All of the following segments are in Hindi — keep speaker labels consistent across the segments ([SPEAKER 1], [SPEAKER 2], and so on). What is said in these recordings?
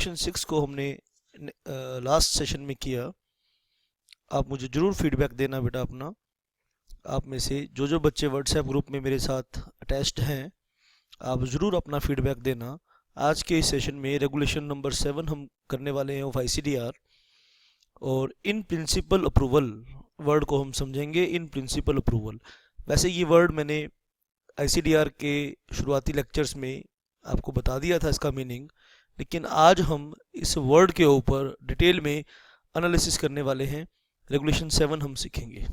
[SPEAKER 1] सेशन 6 को हमने लास्ट सेशन में किया। आप मुझे ज़रूर फीडबैक देना बेटा अपना। आप में से जो बच्चे व्हाट्सएप ग्रुप में मेरे साथ अटैच्ड हैं, आप ज़रूर अपना फीडबैक देना। आज के इस सेशन में रेगुलेशन नंबर 7 हम करने वाले हैं ऑफ ICDR, और इन प्रिंसिपल अप्रूवल वर्ड को हम समझेंगे। इन प्रिंसिपल अप्रूवल, वैसे ये वर्ड मैंने ICDR के शुरुआती लेक्चर्स में आपको बता दिया था इसका मीनिंग, लेकिन आज हम इस वर्ड के ऊपर डिटेल में एनालिसिस करने वाले हैं। रेगुलेशन 7 हम सीखेंगे,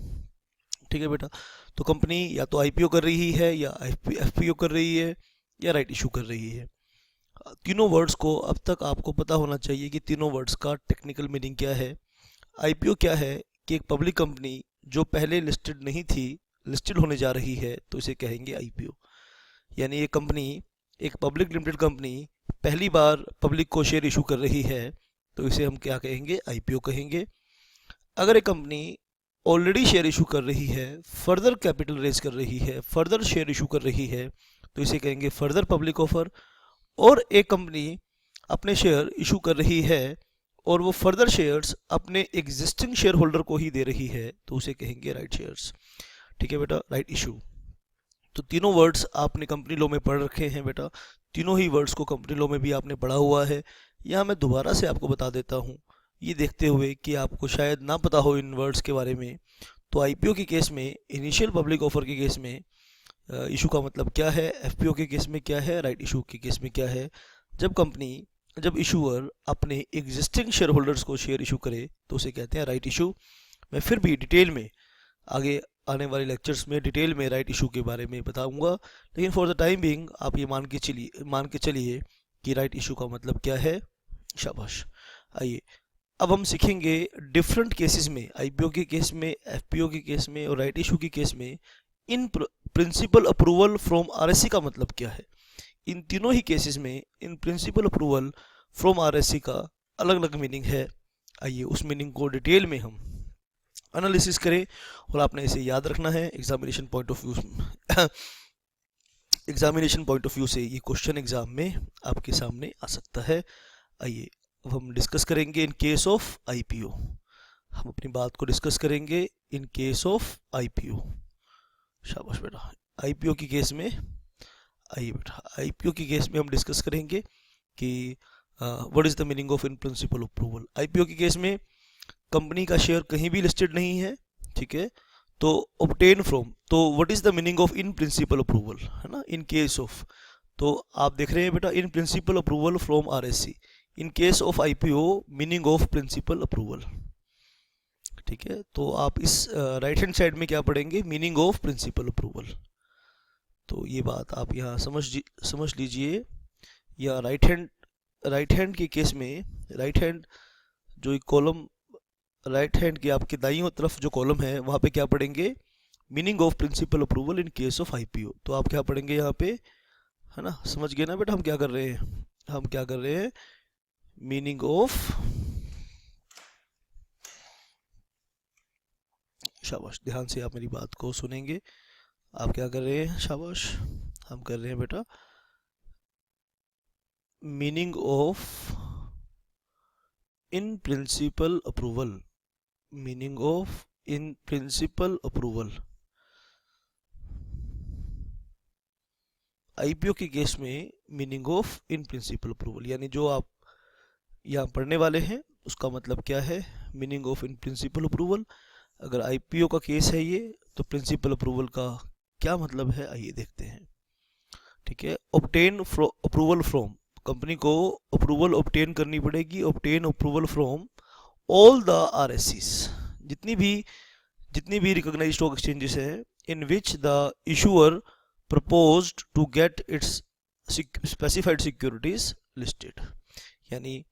[SPEAKER 1] ठीक है बेटा। तो कंपनी या तो IPO कर रही है, या FPO कर रही है, या राइट इशू कर रही है। तीनों वर्ड्स को अब तक आपको पता होना चाहिए कि तीनों वर्ड्स का टेक्निकल मीनिंग क्या है। IPO क्या है कि एक पब्लिक कंपनी जो पहले लिस्टेड नहीं थी, लिस्टेड होने जा रही है, तो इसे कहेंगे IPO। यानी ये कंपनी, एक पब्लिक लिमिटेड कंपनी पहली बार पब्लिक को शेयर इशू कर रही है, तो इसे हम क्या कहेंगे? IPO कहेंगे। अगर एक कंपनी ऑलरेडी शेयर इशू कर रही है, फर्दर कैपिटल रेज कर रही है, फर्दर शेयर इशू कर रही है, तो इसे कहेंगे फर्दर पब्लिक ऑफर। और एक कंपनी अपने शेयर इशू कर रही है और वो फर्दर शेयर्स अपने एग्जिस्टिंग शेयर होल्डर को ही दे रही है, तो उसे कहेंगे राइट शेयर्स, ठीक है बेटा, राइट इशू। तो तीनों वर्ड्स आपने कंपनी लॉ में पढ़ रखे हैं बेटा, तीनों ही वर्ड्स को कंपनी लॉ में भी आपने पढ़ा हुआ है। यहाँ मैं दोबारा से आपको बता देता हूँ, ये देखते हुए कि आपको शायद ना पता हो इन वर्ड्स के बारे में। तो IPO के केस में, इनिशियल पब्लिक ऑफर के केस में इशू का मतलब क्या है, FPO के केस में क्या है, राइट इशू के केस में क्या है। जब इशूअर अपने एग्जिस्टिंग शेयर होल्डर्स को शेयर इशू करे, तो उसे कहते हैं राइट इशू। मैं फिर भी डिटेल में आगे आने वाले लेक्चर्स में डिटेल में राइट इशू के बारे में बताऊंगा, लेकिन फॉर द टाइम बिंग आप ये मान के चलिए कि राइट इशू का मतलब क्या है। शाबाश। आइए अब हम सीखेंगे डिफरेंट केसेस में, IPO के केस में, FPO के केस में और राइट इशू के केस में in principle approval from RSC का मतलब क्या है। इन तीनों ही केसेस में in principle approval from RSC का अलग अलग मीनिंग है। आइए उस मीनिंग को डिटेल में हम एनालिसिस करें, और आपने इसे याद रखना है examination point of view. Examination point of view से ये क्वेश्चन एग्जाम में आपके सामने आ सकता है। आइए अब हम डिस्कस करेंगे इन केस ऑफ IPO। हम अपनी बात को डिस्कस करेंगे इन केस ऑफ IPO। शाबाश बेटा। IPO के केस में, आइए बेटा, IPO के केस में हम डिस्कस करेंगे कि what is the meaning of in principle approval. IPO के केस में कंपनी का शेयर कहीं भी लिस्टेड नहीं है, ठीक है, तो ऑब्टेन फ्रॉम, तो what is the meaning of in principle approval, है ना, इन केस ऑफ। तो आप देख रहे हैं बेटा, in principle approval from RSC, in case of IPO meaning of principle approval, ठीक है। तो आप इस राइट हैंड साइड में क्या पढ़ेंगे? Meaning of principle approval. तो ये बात आप यहाँ समझ लीजिए। या राइट हैंड के केस में, राइट हैंड जो एक कॉलम, राइट हैंड की आपके दाईं तरफ जो कॉलम है, वहाँ पे क्या पढ़ेंगे? Meaning of principle approval in case of IPO। तो आप क्या पढ़ेंगे यहाँ पे, है ना, समझ गए ना बेटा हम क्या कर रहे हैं? हम क्या कर रहे हैं? मीनिंग ऑफ, शाबाश, ध्यान से आप मेरी बात को सुनेंगे। आप क्या कर रहे हैं? शाबाश, हम कर रहे हैं बेटा meaning of in principle approval, meaning of in principle approval. IPO के केस में meaning of in principle approval, यानी जो आप यहाँ पढ़ने वाले हैं उसका मतलब क्या है? Meaning of in principle approval. अगर IPO का केस है ये, तो प्रिंसिपल अप्रूवल का क्या मतलब है, आइए देखते हैं, ठीक है। ऑब्टेन अप्रूवल फ्रॉम, कंपनी को अप्रूवल ऑब्टेन करनी पड़ेगी। Obtain approval from all the RSCs, जितनी भी रिकॉग्नाइज्ड स्टॉक एक्सचेंजेस हैं, in which the issuer proposed to get its specified securities listed। यानी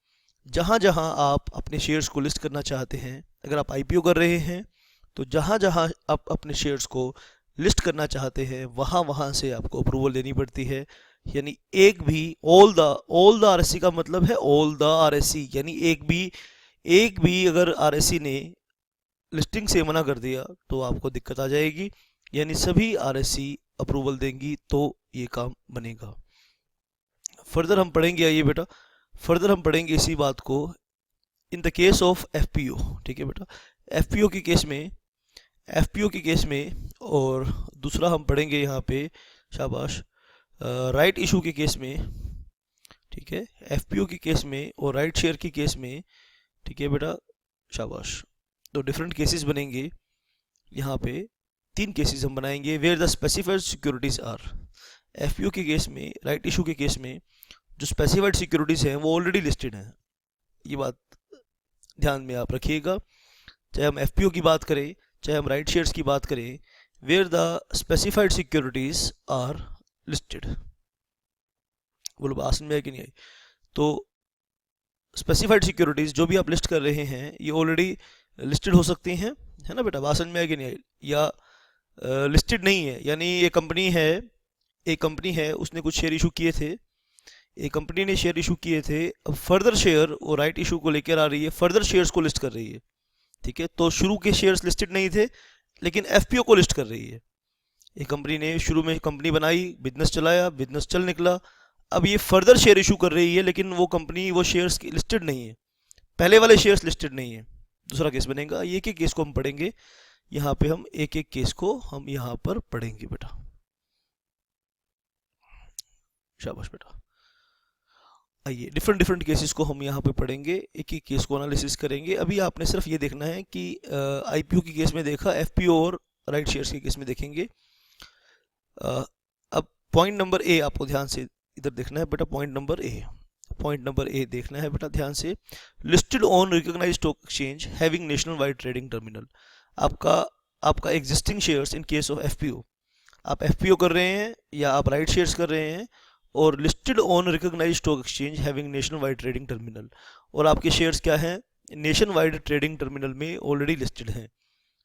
[SPEAKER 1] जहाँ जहाँ आप अपने शेयर्स को लिस्ट करना चाहते हैं, अगर आप IPO कर रहे हैं, तो जहाँ जहाँ आप अपने शेयर्स को लिस्ट करना चाहते हैं, वहाँ वहाँ से आपको अप्रूवल लेनी पड़ती है। यानी एक भी, ऑल द RSC का मतलब है ऑल द RSC, यानी एक भी अगर RSC ने लिस्टिंग से मना कर दिया तो आपको दिक्कत आ जाएगी। यानी सभी RSC अप्रूवल देंगी तो ये काम बनेगा। फर्दर हम पढ़ेंगे, आइए बेटा, फर्दर हम पढ़ेंगे इसी बात को इन द केस ऑफ एफपीओ। ठीक है बेटा, एफपीओ के केस में, एफपीओ के केस में, और दूसरा हम पढ़ेंगे यहाँ पे, शाबाश, राइट इशू के केस में। ठीक है, एफपीओ के केस में और राइट शेयर के केस में। ठीक है बेटा, शाबाश। तो डिफरेंट केसेस बनेंगे यहाँ पे, 3 केसेस हम बनाएंगे where the specified securities are. FPO के केस में, राइट इशू के केस में जो स्पेसिफाइड सिक्योरिटीज हैं वो ऑलरेडी लिस्टेड हैं। ये बात ध्यान में आप रखिएगा, चाहे हम एफपीओ की बात करें चाहे हम राइट शेयर्स की बात करें, where the specified securities are listed. बोलो बात समझ में आई कि नहीं आई? तो स्पेसिफाइड सिक्योरिटीज जो भी आप लिस्ट कर रहे हैं ये ऑलरेडी लिस्टेड हो सकती हैं, है ना बेटा? बात समझ में आई कि नहीं आई? या लिस्टेड नहीं है, यानी ये कंपनी है, एक कंपनी है, उसने कुछ शेयर इशू किए थे, एक कंपनी ने शेयर इशू किए थे, अब फर्दर शेयर वो राइट इशू को लेकर आ रही है, फर्दर शेयर्स को लिस्ट कर रही है। ठीक है, तो शुरू के शेयर्स लिस्टेड नहीं थे लेकिन एफपीओ को लिस्ट कर रही है। एक कंपनी ने शुरू में कंपनी बनाई, बिजनेस चलाया, बिजनेस चल निकला, अब ये फर्दर शेयर इशू कर रही है लेकिन वो कंपनी, वो शेयर्स लिस्टेड नहीं है, पहले वाले शेयर्स लिस्टेड नहीं है। दूसरा केस बनेगा, ये एक केस को हम पढ़ेंगे यहाँ पे, हम एक एक केस को हम यहाँ पर पढ़ेंगे बेटा। शाबाश बेटा। आइए डिफरेंट डिफरेंट केसेस को हम यहाँ पे पढ़ेंगे, एक एक केस को एनालिसिस करेंगे। अभी आपने सिर्फ ये देखना है कि आईपीओ के केस में देखा, एफपीओ और राइट शेयर्स के केस में देखेंगे। अब पॉइंट नंबर ए आपको ध्यान से इधर देखना है बेटा, point number A, point number A देखना है बेटा ध्यान से। Listed on recognised stock exchange having national wide trading terminal. आपका existing shares in case of FPO, आप एफपीओ कर रहे हैं या आप राइट शेयर्स कर रहे हैं, और listed on recognised stock exchange having national wide trading terminal, और आपके शेयर्स क्या हैं, नेशन वाइड ट्रेडिंग टर्मिनल में ऑलरेडी लिस्टेड हैं,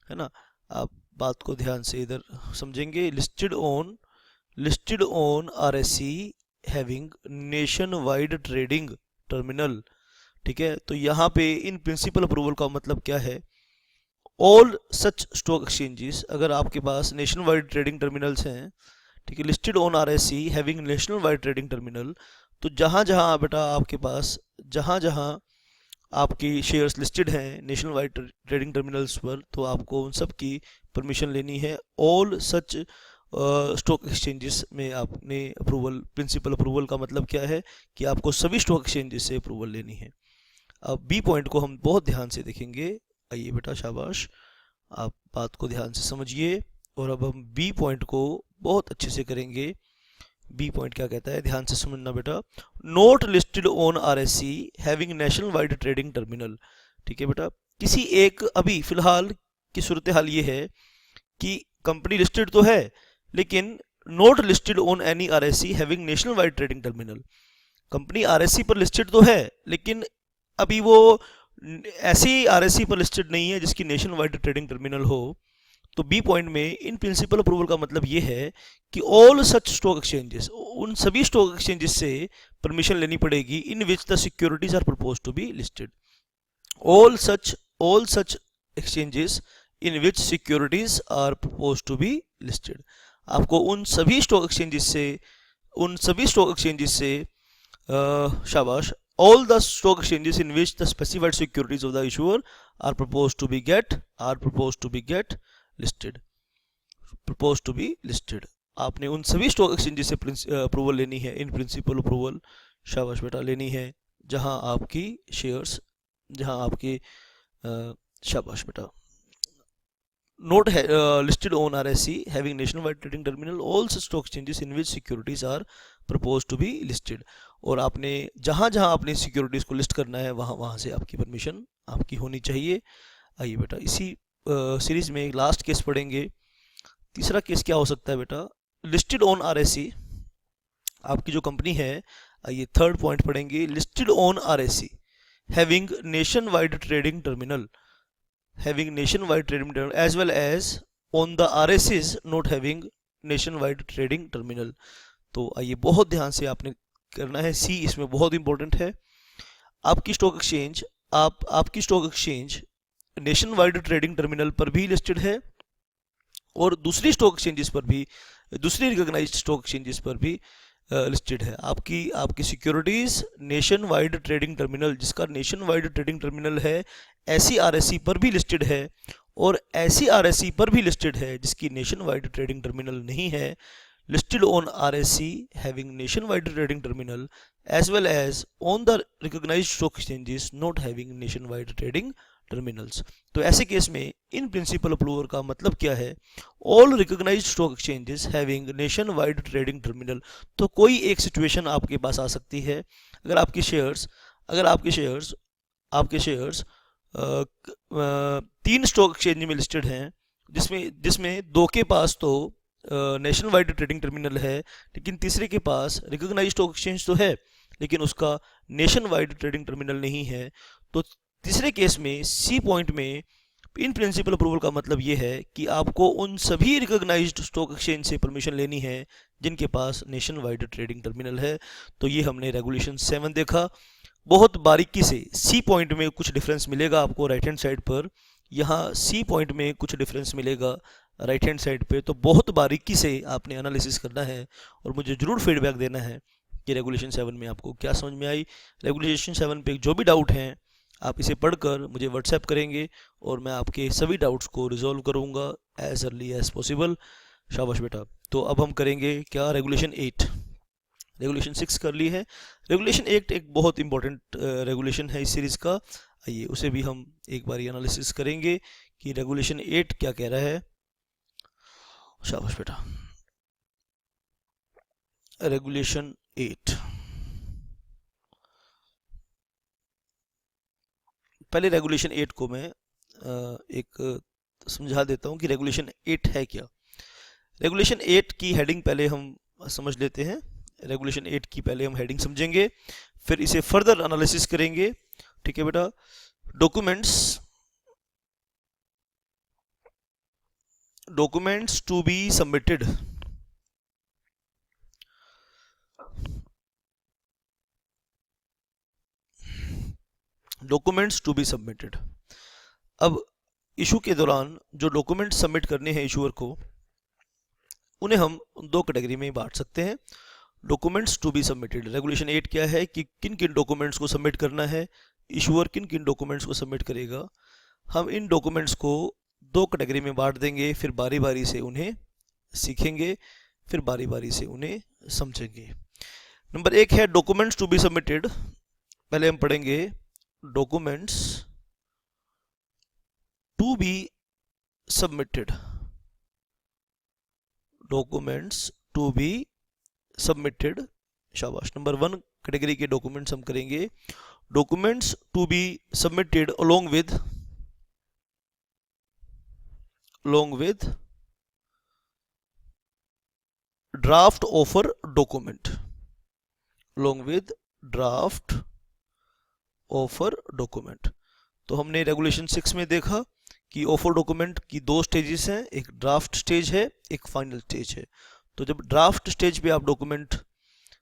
[SPEAKER 1] है ना? आप बात को ध्यान से इधर समझेंगे। Listed on RSC having nation wide trading terminal. ठीक है, तो यहाँ पे इन प्रिंसिपल अप्रूवल का मतलब क्या है, ऑल सच स्टॉक एक्सचेंजेस, अगर आपके पास नेशन वाइड ट्रेडिंग टर्मिनल्स हैं, ठीक है, listed on RSC having national wide trading terminal, तो जहाँ जहाँ बेटा आपके पास, जहाँ जहाँ आपकी शेयर्स लिस्टेड हैं नेशनल वाइड ट्रेडिंग टर्मिनल्स पर, तो आपको उन सब की परमिशन लेनी है। ऑल सच स्टॉक एक्सचेंजेस में आपने अप्रूवल, प्रिंसिपल अप्रूवल का मतलब क्या है कि आपको सभी स्टॉक एक्सचेंजेस से अप्रूवल लेनी है। अब बी पॉइंट को हम बहुत ध्यान से देखेंगे। आइए बेटा, शाबाश, आप बात को ध्यान से समझिए, और अब हम बी पॉइंट को बहुत अच्छे से करेंगे। बी पॉइंट क्या कहता है, ध्यान से समझना बेटा। Not listed on RSC having national wide trading terminal. ठीक है बेटा, किसी एक, अभी फिलहाल की सूरत हाल ये है कि कंपनी लिस्टेड तो है लेकिन note listed on any RSC having national wide trading terminal. Company RSC पर लिस्टेड तो है लेकिन अभी वो ऐसी आरएससी पर लिस्टेड नहीं है जिसकी नेशन वाइड ट्रेडिंग टर्मिनल हो। तो बी पॉइंट में इन प्रिंसिपल अप्रूवल का मतलब ये है कि ऑल सच स्टॉक एक्सचेंजेस, उन सभी स्टॉक एक्सचेंजेस से परमिशन लेनी पड़ेगी in which the securities are propose to be listed. All such exchanges in which securities are propose to be listed. आपको उन सभी स्टॉक एक्सचेंजेस से शाबाश, all the stock exchanges in which the specified securities of the issuer are proposed to be get listed। आपने उन सभी स्टॉक एक्सचेंजेस से अप्रूवल लेनी है, इन प्रिंसिपल अप्रूवल, शाबाश बेटा, लेनी है जहां आपकी शेयर्स, जहां आपकी शाबाश बेटा, नोट है listed on RSC having national wide trading terminal, all stock exchanges in which securities are propose to be listed. और आपने जहाँ जहाँ अपनी सिक्योरिटीज़ को लिस्ट करना है वहाँ से आपकी परमिशन आपकी होनी चाहिए। आइए बेटा, इसी सीरीज़ में एक लास्ट केस पढ़ेंगे। तीसरा केस क्या हो सकता है बेटा, लिस्टेड ऑन आरएससी, आपकी जो कंपनी है, आइए थर्ड पॉइंट पढ़ेंगे। Listed on RSC having nation wide trading terminal, as well as on the RSCs not having nation wide trading terminal. तो आइए बहुत ध्यान से आपने करना है, सी इसमें बहुत इंपॉर्टेंट है। आपकी stock exchange nation wide trading terminal पर भी लिस्टेड है और दूसरी स्टॉक एक्सचेंजेस पर भी, दूसरी रिकॉग्नाइज्ड स्टॉक एक्सचेंजेस पर भी लिस्टेड है। आपकी आपकी securities nation wide trading terminal, जिसका नेशन वाइड ट्रेडिंग टर्मिनल है, ऐसी आरएससी पर भी लिस्टेड है, और ऐसी आरएससी पर भी लिस्टेड है जिसकी नेशन वाइड ट्रेडिंग टर्मिनल नहीं है, listed on RSC having nationwide trading terminal as well as on the recognized stock exchanges not having nationwide trading terminals। तो ऐसे केस में इन प्रिंसिपल अप्रूवर का मतलब क्या है? All recognised stock exchanges having nation wide trading terminal. तो कोई एक सिचुएशन आपके पास आ सकती है, अगर आपके शेयर्स आपके शेयर्स 3 स्टॉक एक्सचेंज में लिस्टेड हैं, जिसमें जिसमें 2 के पास तो नेशन वाइड ट्रेडिंग टर्मिनल है, लेकिन तीसरे के पास रिकॉग्नाइज्ड स्टॉक एक्सचेंज तो है लेकिन उसका नेशन वाइड ट्रेडिंग टर्मिनल नहीं है। तो तीसरे केस में सी पॉइंट में इन प्रिंसिपल अप्रूवल का मतलब ये है कि आपको उन सभी रिकॉग्नाइज्ड स्टॉक एक्सचेंज से परमिशन लेनी है जिनके पास नेशन वाइड ट्रेडिंग टर्मिनल है। तो ये हमने रेगुलेशन 7 देखा। बहुत बारीकी से सी पॉइंट में कुछ डिफरेंस मिलेगा आपको राइट हैंड साइड पर, यहाँ सी पॉइंट में कुछ डिफरेंस मिलेगा राइट हैंड साइड पे। तो बहुत बारीकी से आपने एनालिसिस करना है और मुझे ज़रूर फीडबैक देना है कि रेगुलेशन 7 में आपको क्या समझ में आई। रेगुलेशन 7 पे जो भी डाउट हैं आप इसे पढ़कर मुझे व्हाट्सएप करेंगे और मैं आपके सभी डाउट्स को रिजॉल्व करूँगा एज अर्ली एज पॉसिबल। शाबाश बेटा। तो अब हम करेंगे क्या? रेगुलेशन 8। रेगुलेशन 6 कर ली है, रेगुलेशन 8 एक बहुत इंपॉर्टेंट रेगुलेशन है इस सीरीज़ का। आइए उसे भी हम एक बार एनालिसिस करेंगे कि रेगुलेशन 8 क्या कह रहा है। शाबाश बेटा। रेगुलेशन 8, पहले रेगुलेशन 8 को मैं एक समझा देता हूं कि रेगुलेशन 8 है क्या। रेगुलेशन 8 की हेडिंग पहले हम समझ लेते हैं। रेगुलेशन 8 की पहले हम हेडिंग समझेंगे, फिर इसे फर्दर एनालिसिस करेंगे। ठीक है बेटा। Documents to be submitted. Documents to be submitted. अब इशू के दौरान जो डॉक्यूमेंट सबमिट करने हैं इशूअर को, उन्हें हम 2 कैटेगरी में बांट सकते हैं। Documents to be submitted, regulation 8 क्या है कि किन किन डॉक्यूमेंट्स को सबमिट करना है, इशूअर किन किन डॉक्यूमेंट्स को सबमिट करेगा। हम इन डॉक्यूमेंट्स को 2 कैटेगरी में बांट देंगे, फिर बारी बारी से उन्हें सीखेंगे, फिर बारी बारी से उन्हें समझेंगे। नंबर 1 है डॉक्यूमेंट्स टू बी सबमिटेड। पहले हम पढ़ेंगे documents to be submitted. Documents to be submitted. शाबाश। नंबर 1 कैटेगरी के डॉक्यूमेंट्स हम करेंगे documents to be submitted along with draft offer document. Along with draft offer document. तो हमने रेगुलेशन 6 में देखा कि ऑफर डॉक्यूमेंट की 2 स्टेजेस हैं, एक ड्राफ्ट स्टेज है, एक फाइनल स्टेज है। तो जब ड्राफ्ट स्टेज पे आप डॉक्यूमेंट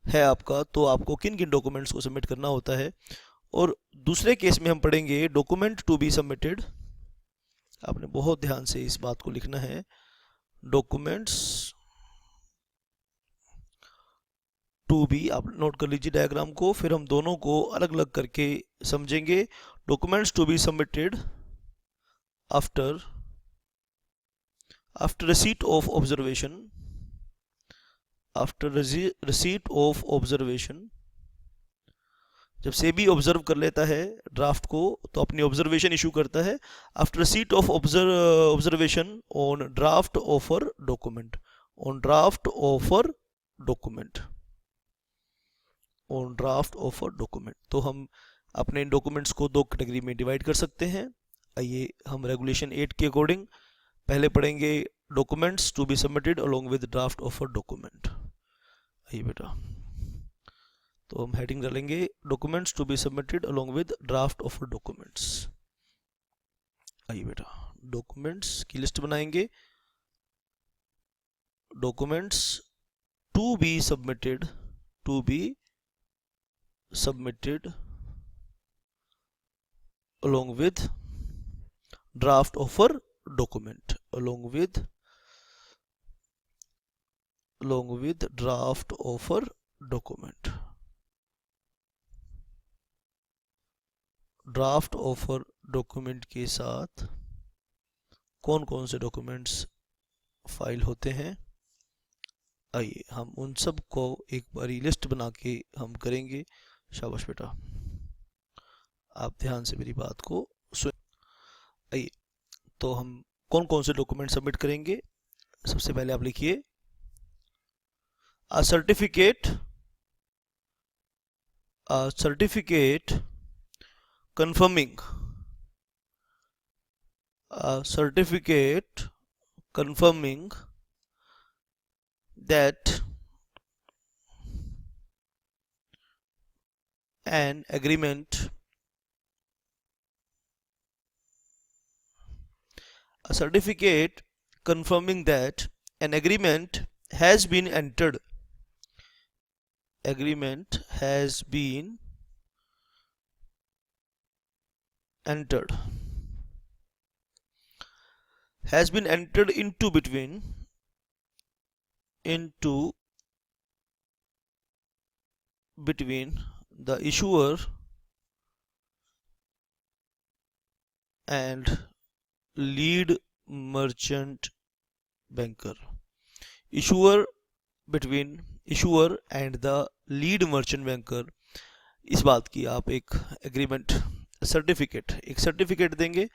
[SPEAKER 1] है आपका, तो आपको किन किन डॉक्यूमेंट्स को सबमिट करना होता है। और दूसरे केस में हम पढ़ेंगे डॉक्यूमेंट टू बी सबमिटेड। आपने बहुत ध्यान से इस बात को लिखना है, डॉक्यूमेंट्स टू बी। आप नोट कर लीजिए डायग्राम को, फिर हम दोनों को अलग अलग करके समझेंगे। Documents to be submitted after receipt of observation, after receipt of observation. जब सेबी ऑब्जर्व कर लेता है ड्राफ्ट को तो अपनी ऑब्जर्वेशन इशू करता है। After receipt of observation on draft offer document, on draft offer document, on draft offer document. तो हम अपने डॉक्यूमेंट्स को 2 कैटेगरी में डिवाइड कर सकते हैं। आइए हम रेगुलेशन 8 के अकॉर्डिंग पहले पढ़ेंगे documents to be submitted along with draft offer document. आइए बेटा। तो हम हेडिंग डालेंगे documents to be submitted along with draft offer documents. आइए बेटा, डॉक्यूमेंट्स की लिस्ट बनाएंगे। Documents to be submitted along with draft offer document, along with draft offer document. Draft offer document के साथ कौन कौन से डॉक्यूमेंट्स फाइल होते हैं, आइए हम उन सब को एक बारी लिस्ट बना के हम करेंगे। शाबाश बेटा, आप ध्यान से मेरी बात को सुन। आइए तो हम कौन कौन से डॉक्यूमेंट सबमिट करेंगे। सबसे पहले आप लिखिए certificate confirming that an agreement has been entered. Agreement has been entered into between the issuer and lead merchant banker. Between issuer and the lead merchant banker, इस बात की आप एक एग्रीमेंट एक सर्टिफिकेट देंगे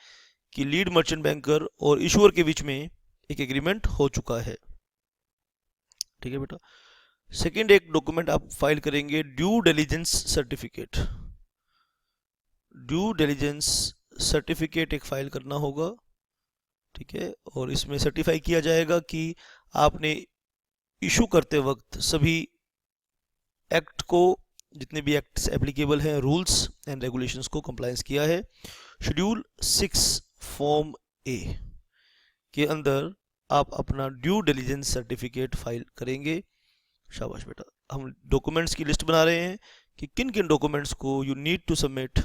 [SPEAKER 1] कि लीड मर्चेंट बैंकर और इशूअर के बीच में एक एग्रीमेंट हो चुका है। ठीक है बेटा। सेकंड एक डॉक्यूमेंट आप फाइल करेंगे ड्यू डिलिजेंस सर्टिफिकेट एक फाइल करना होगा। ठीक है, और इसमें सर्टिफाई किया जाएगा कि आपने इशू करते वक्त सभी एक्ट को, जितने भी एक्ट्स एप्लीकेबल हैं, रूल्स एंड रेगुलेशंस को कंप्लायंस किया है। शेड्यूल 6 फॉर्म ए के अंदर आप अपना ड्यू डिलिजेंस सर्टिफिकेट फाइल करेंगे। शाबाश बेटा। हम डॉक्यूमेंट्स की लिस्ट बना रहे हैं कि किन किन डॉक्यूमेंट्स को you need to submit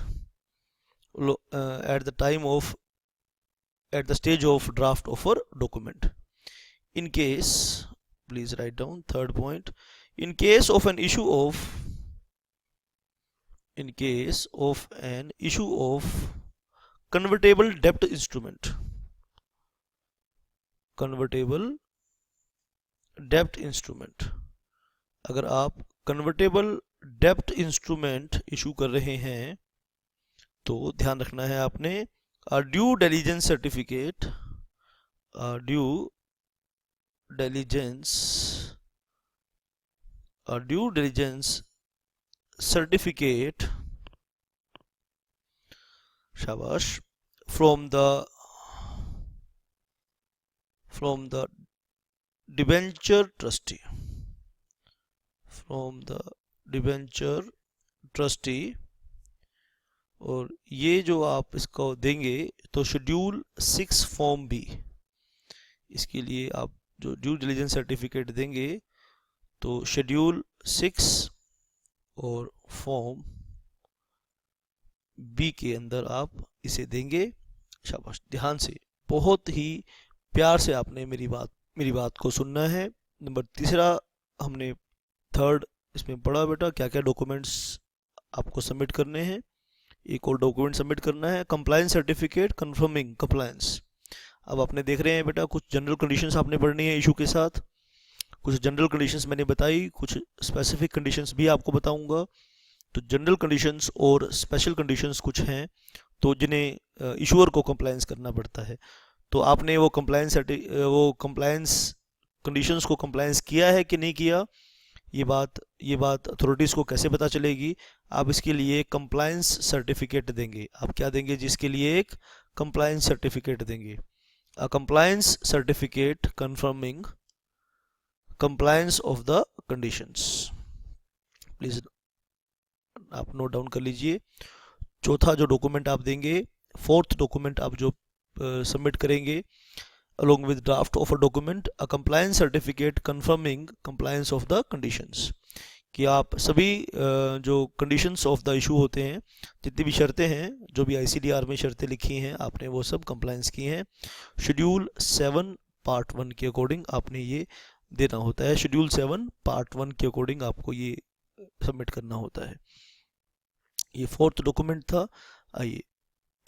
[SPEAKER 1] at the stage of draft offer document. In case, please write down third point, in case of an issue of convertible debt instrument, अगर आप convertible debt instrument इशू कर रहे हैं तो ध्यान रखना है आपने ड्यू डिलिजेंस सर्टिफिकेट शाबाश from the डिबेंचर ट्रस्टी, और ये जो आप इसको देंगे तो शेड्यूल 6 फॉर्म बी, इसके लिए आप जो ड्यू डिलिजेंस सर्टिफिकेट देंगे तो शेड्यूल 6 और फॉर्म बी के अंदर आप इसे देंगे। शाबाश, ध्यान से, बहुत ही प्यार से आपने मेरी बात को सुनना है। नंबर तीसरा हमने थर्ड इसमें पढ़ा बेटा क्या क्या डॉक्यूमेंट्स आपको सबमिट करने हैं। एक और डॉक्यूमेंट सबमिट करना है कंप्लायंस सर्टिफिकेट कंफर्मिंग कंप्लायंस। अब आपने देख रहे हैं बेटा कुछ जनरल कंडीशंस आपने पढ़नी है इशू के साथ। कुछ जनरल कंडीशंस मैंने बताई, कुछ स्पेसिफिक कंडीशंस भी आपको बताऊंगा। तो जनरल कंडीशंस और स्पेशल कंडीशंस कुछ हैं तो जिन्हें इशूअर को कंप्लायंस करना पड़ता है। तो आपने वो कंप्लायंस कंडीशंस को कंप्लायंस किया है कि नहीं किया, ये बात अथॉरिटीज़ को कैसे पता चलेगी। आप इसके लिए कंप्लायंस सर्टिफिकेट देंगे। आप क्या देंगे जिसके लिए एक कंप्लायंस सर्टिफिकेट देंगे, a compliance certificate confirming compliance of the conditions. Please आप नोट डाउन कर लीजिए। चौथा जो डॉक्यूमेंट आप देंगे, फोर्थ डॉक्यूमेंट आप जो सबमिट करेंगे along with draft offer document, a compliance certificate confirming compliance of the conditions, कि आप सभी जो conditions of the issue होते हैं, जितनी भी शर्तें हैं, जो भी ICDR में शर्तें लिखी हैं, आपने वो सब compliance की हैं। शेड्यूल 7 पार्ट 1 के अकॉर्डिंग आपने ये देना होता है। शेड्यूल 7 पार्ट 1 के अकॉर्डिंग आपको ये सबमिट करना होता है। ये फोर्थ डॉक्यूमेंट था। आइए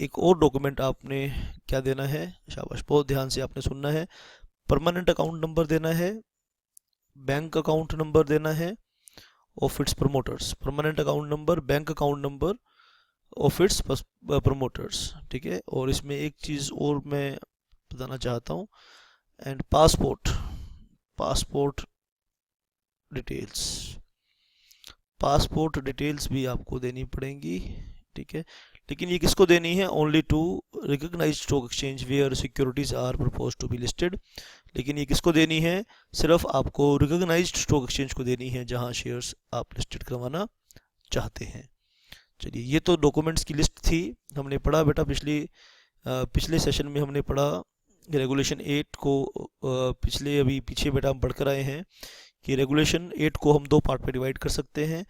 [SPEAKER 1] एक और डॉक्यूमेंट आपने क्या देना है, शाबाश बहुत ध्यान से आपने सुनना है। परमानेंट अकाउंट नंबर देना है, बैंक अकाउंट नंबर देना है of its promoters. Permanent account number, bank account number of its promoters, ठीक है। और इसमें एक चीज़ और मैं बताना चाहता हूँ, and passport details, passport details भी आपको देनी पड़ेंगी, ठीक है। लेकिन ये किसको देनी है, only to recognised stock exchange where securities are propose to be listed. लेकिन ये किसको देनी है, सिर्फ आपको रिकॉग्नाइज्ड स्टॉक एक्सचेंज को देनी है जहां शेयर्स आप लिस्टेड करवाना चाहते हैं। चलिए ये तो डॉक्यूमेंट्स की लिस्ट थी। हमने पढ़ा बेटा पिछले सेशन में हमने पढ़ा रेगुलेशन 8 को, पीछे बेटा हम पढ़कर आए हैं कि रेगुलेशन 8 को हम 2 पार्ट में डिवाइड कर सकते हैं।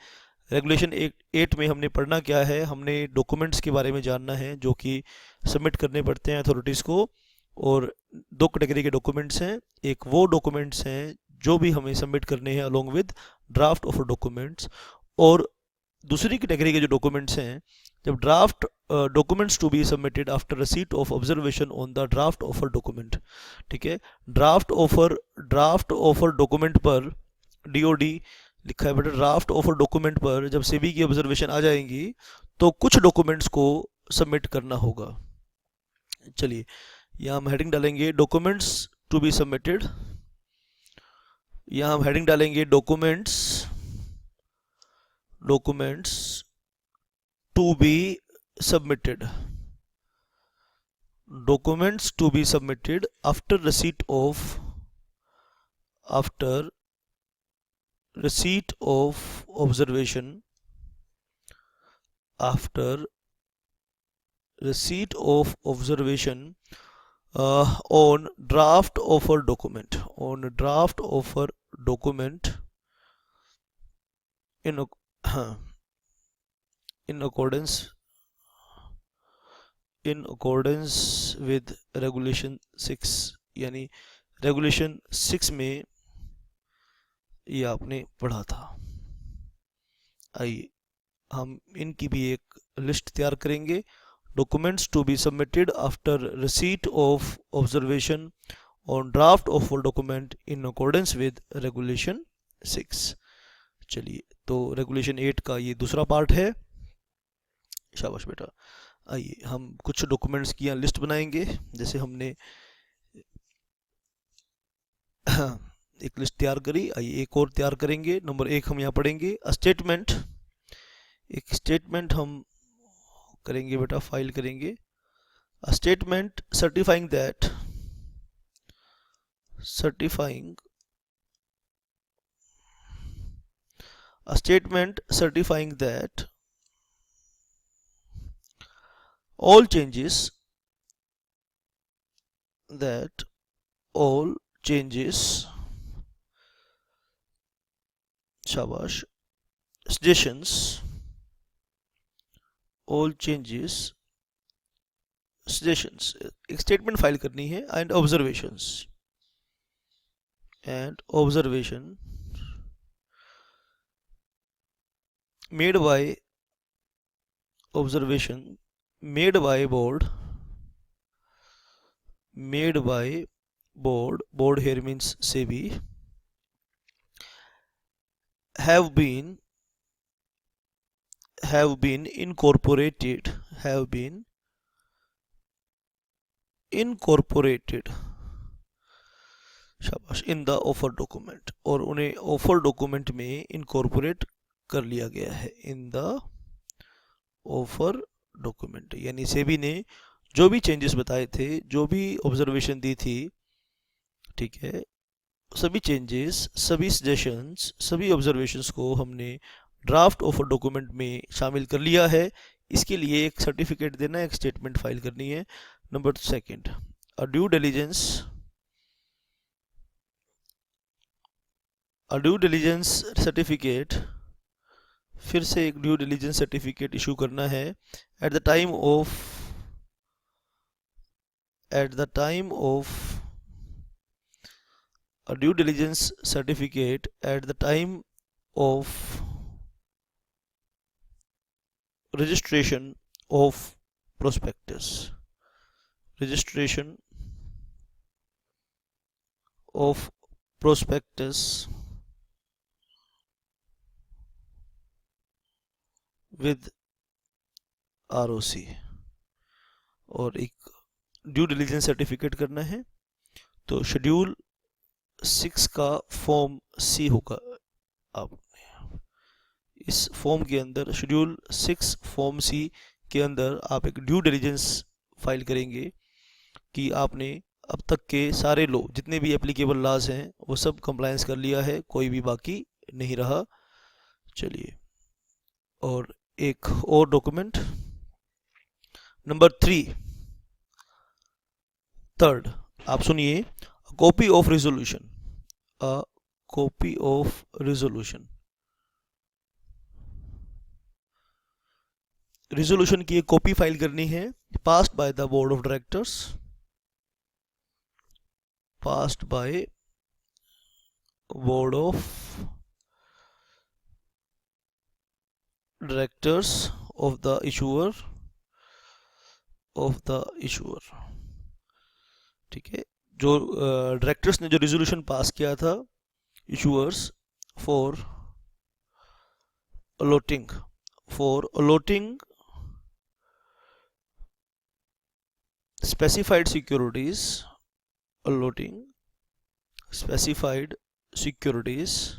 [SPEAKER 1] रेगुलेशन 8 में हमने पढ़ना क्या है, हमने डॉक्यूमेंट्स के बारे में जानना है जो कि सबमिट करने पड़ते हैं अथॉरिटीज़ को। और 2 कैटेगरी के डॉक्यूमेंट्स हैं, एक वो डॉक्यूमेंट्स हैं जो भी हमें सबमिट करने हैं along with draft of documents, और दूसरी कैटेगरी के जो डॉक्यूमेंट्स हैं, जब draft documents to be submitted after receipt of observation on the draft offer document, ठीक है। ड्राफ्ट ऑफर डॉक्यूमेंट पर डीओडी लिखा है बेटा, ड्राफ्ट ऑफर डॉक्यूमेंट पर जब सेबी की ऑब्जर्वेशन आ जाएंगी तो कुछ डॉक्यूमेंट्स को सबमिट करना होगा। चलिए यहाँ हम हेडिंग डालेंगे डॉक्यूमेंट्स टू बी सबमिटेड, यहाँ हम हेडिंग डालेंगे documents to be submitted, documents to be submitted after receipt of observation, after receipt of observation on draft offer document, in accordance with regulation 6, यानी रेगुलेशन 6 में ये आपने पढ़ा था। आइए हम इनकी भी एक लिस्ट तैयार करेंगे। Documents to be submitted after receipt of observation on draft of document in accordance with regulation 6। चलिए तो रेगुलेशन 8 का ये दूसरा पार्ट है। शाबाश बेटा। आइए हम कुछ डॉक्यूमेंट्स की यहाँ लिस्ट बनाएंगे, जैसे हमने एक लिस्ट तैयार करी। आइए एक और तैयार करेंगे। नंबर 1 हम यहाँ पढ़ेंगे स्टेटमेंट। एक स्टेटमेंट हम करेंगे बेटा, फाइल करेंगे statement certifying that all changes शाबाश suggestions, all changes suggestions, एक स्टेटमेंट फाइल करनी है, and observation made by board here means SEBI, have been incorporated शाबाश इन द ऑफर डॉक्यूमेंट, और उन्हें ऑफर डॉक्यूमेंट में इनकॉर्पोरेट कर लिया गया है इन द ऑफर डॉक्यूमेंट। यानी सेबी ने जो भी चेंजेस बताए थे, जो भी ऑब्जर्वेशन दी थी, ठीक है, सभी चेंजेस, सभी सजेशंस, सभी ऑब्जर्वेशंस को हमने ड्राफ्ट ऑफर डॉक्यूमेंट में शामिल कर लिया है। इसके लिए एक सर्टिफिकेट देना है, एक स्टेटमेंट फाइल करनी है। नंबर 2 अ ड्यू डिलीजेंस सर्टिफिकेट, फिर से एक ड्यू डिलीजेंस सर्टिफिकेट इशू करना है eight the time of a due diligence certificate at the time of registration of prospectus. Registration of prospectus with ROC, और एक ड्यू डिलीजेंस सर्टिफिकेट करना है। तो शेड्यूल 6 का फॉर्म सी होगा। आप इस फॉर्म के अंदर, शेड्यूल 6 फॉर्म सी के अंदर आप एक ड्यू डिलीजेंस फाइल करेंगे कि आपने अब तक के सारे लॉ, जितने भी एप्लीकेबल लॉज हैं, वो सब कंप्लायंस कर लिया है, कोई भी बाकी नहीं रहा। चलिए, और एक और डॉक्यूमेंट नंबर 3, थर्ड, आप सुनिए, copy of resolution. A copy of resolution, resolution की एक कॉपी फाइल करनी है, passed by the board of directors, passed by board of directors of the issuer, ठीक है। जो डायरेक्टर्स ने जो रिजोल्यूशन पास किया था, issuers for allotting specified securities, allotting specified securities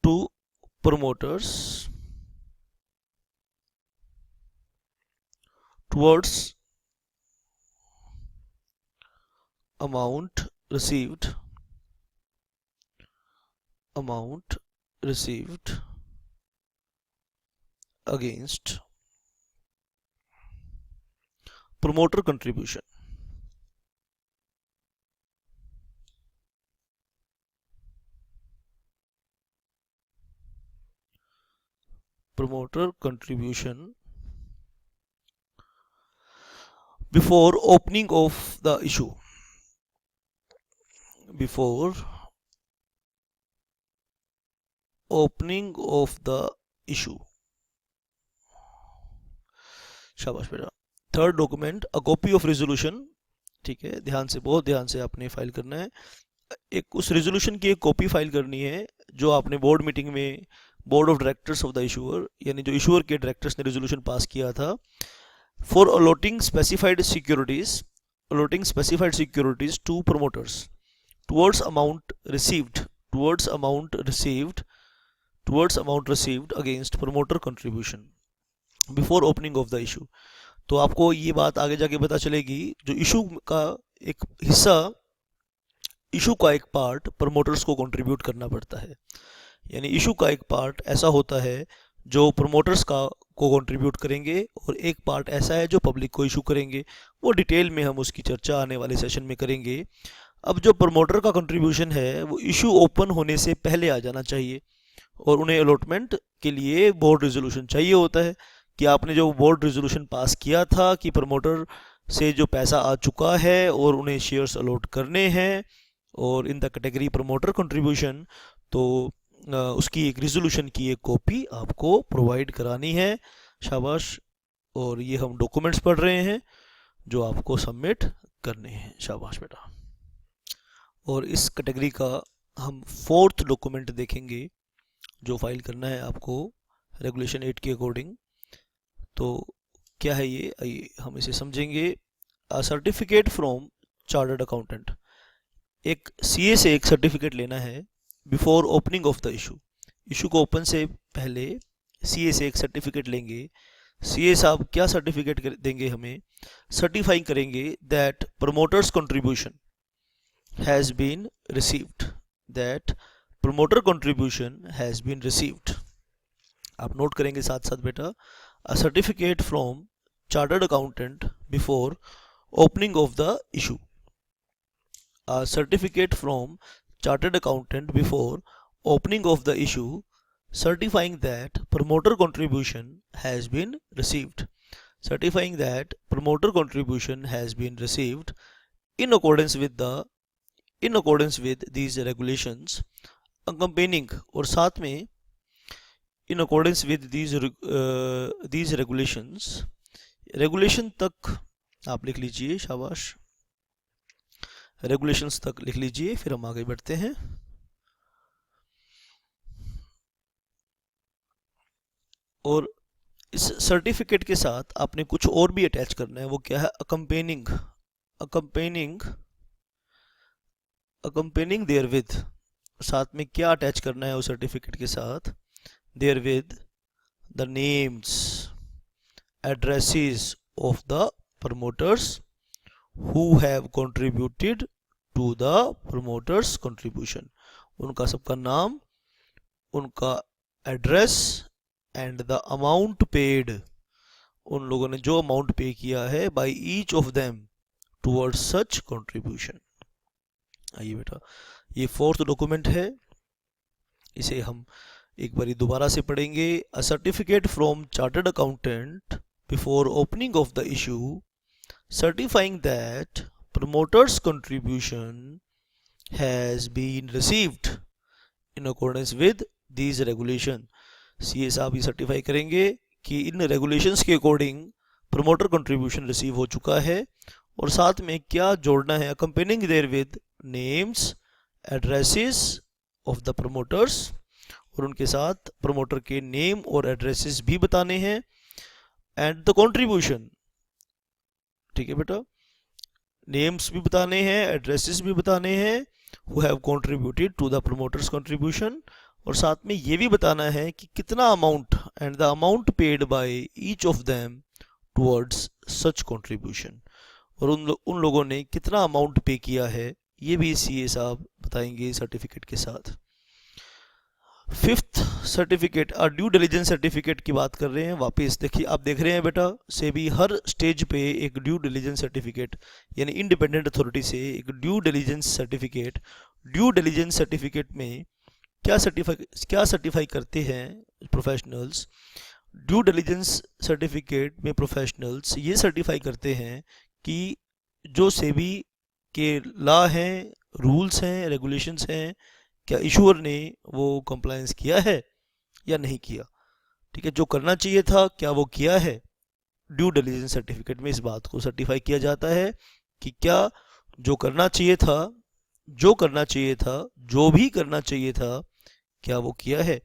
[SPEAKER 1] to promoters towards amount received against promoter contribution. Promoter contribution before opening of the issue. Before opening of the issue. शाबाश बेटा। Third document, a copy of resolution, ठीक है, ध्यान से, बहुत ध्यान से आपने फाइल करना है। एक उस रेजोल्यूशन की एक कॉपी फाइल करनी है जो आपने बोर्ड मीटिंग में, board of directors of the issuer, यानी जो इशूअर के डायरेक्टर्स ने रेजोल्यूशन पास किया था, for allotting specified securities to promoters towards amount received against promoter contribution before opening of the issue. तो आपको ये बात आगे जाके पता चलेगी, जो इशू का एक हिस्सा, इशू का एक पार्ट प्रमोटर्स को कंट्रीब्यूट करना पड़ता है, यानी इशू का एक पार्ट ऐसा होता है जो प्रमोटर्स को कंट्रीब्यूट करेंगे, और एक पार्ट ऐसा है जो पब्लिक को इशू करेंगे। वो डिटेल में हम उसकी चर्चा आने वाले सेशन में करेंगे। अब जो प्रमोटर का कंट्रीब्यूशन है वो इशू ओपन होने से पहले आ जाना चाहिए, और उन्हें अलॉटमेंट के लिए बोर्ड रेजोल्यूशन चाहिए होता है कि आपने जो बोर्ड रेजोल्यूशन पास किया था कि प्रमोटर से जो पैसा आ चुका है और उन्हें शेयर्स अलॉट करने हैं, और in the category promoter contribution, तो उसकी एक रेजोल्यूशन की एक कॉपी आपको प्रोवाइड करानी है। शाबाश। और ये हम डॉक्यूमेंट्स पढ़ रहे हैं जो आपको सबमिट करने हैं। शाबाश बेटा। और इस कैटेगरी का हम 4th डॉक्यूमेंट देखेंगे जो फाइल करना है आपको रेगुलेशन 8 के अकॉर्डिंग। तो क्या है ये, आइए हम इसे समझेंगे। अ सर्टिफिकेट फ्रॉम चार्टर्ड अकाउंटेंट, एक सीए से एक सर्टिफिकेट लेना है before opening of the issue को ओपन से पहले सीए से एक सर्टिफिकेट लेंगे। सीए साहब क्या सर्टिफिकेट देंगे हमें? सर्टिफाइंग करेंगे that promoters contribution has been received, that promoter contribution has been received. आप नोट करेंगे साथ साथ बेटा, a certificate from chartered accountant before opening of the issue, a certificate from chartered accountant before opening of the issue certifying that promoter contribution has been received, certifying that promoter contribution has been received in accordance with these regulations accompanying, और साथ में in accordance with these regulations, regulation तक आप लिख लीजिए, शाबाश, रेगुलेशंस तक लिख लीजिए, फिर हम आगे बढ़ते हैं। और इस सर्टिफिकेट के साथ आपने कुछ और भी अटैच करना है, वो क्या है, अकम्पेनिंग देयर विद, साथ में क्या अटैच करना है उस सर्टिफिकेट के साथ, there with the names, addresses of the promoters who have contributed to the promoters contribution, उनका सबका नाम, उनका address and the amount paid, उन लोगों ने जो अमाउंट पे किया है, bye each of them towards such contribution. आइए बेटा, ये फोर्थ डॉक्यूमेंट है, इसे हम एक बारी दोबारा से पढ़ेंगे। अ certificate from chartered accountant before opening of the issue certifying that promoter's contribution has been received in accordance with these regulations। CA साहब ये सर्टिफाई करेंगे कि इन रेगुलेशंस के अकॉर्डिंग प्रमोटर कंट्रीब्यूशन रिसीव हो चुका है, और साथ में क्या जोड़ना है, accompanying there with names, addresses of the promoters, और उनके साथ प्रमोटर के नेम और एड्रेसेस भी बताने हैं, एंड द कंट्रीब्यूशन, ठीक है बेटा, नेम्स भी बताने हैं, एड्रेसेस भी बताने हैं, who have contributed to the promoters contribution, और साथ में ये भी बताना है कि कितना amount and the amount paid by each of them towards such contribution, और उन लोगों ने कितना अमाउंट पे किया है, ये भी सीए साहब बताएंगे सर्टिफिकेट के साथ। Fifth certificate, due diligence certificate की बात कर रहे हैं। वापस देखिए, आप देख रहे हैं बेटा, सेबी हर स्टेज पे एक ड्यू डिलीजेंस सर्टिफिकेट, यानी इंडिपेंडेंट अथॉरिटी से एक due diligence certificate, due diligence certificate में क्या सर्टिफाई करते हैं प्रोफेशनल्स, ड्यू डिलीजेंस सर्टिफिकेट में प्रोफेशनल्स ये सर्टिफाई करते हैं कि जो सेबी के लॉ हैं, रूल्स हैं, रेगुलेशंस हैं, क्या इशूअर ने वो कंप्लायंस किया है या नहीं किया, ठीक है, जो करना चाहिए था क्या वो किया है। ड्यू डिलीजेंस सर्टिफिकेट में इस बात को सर्टिफाई किया जाता है कि क्या जो करना चाहिए था, जो भी करना चाहिए था, क्या वो किया है।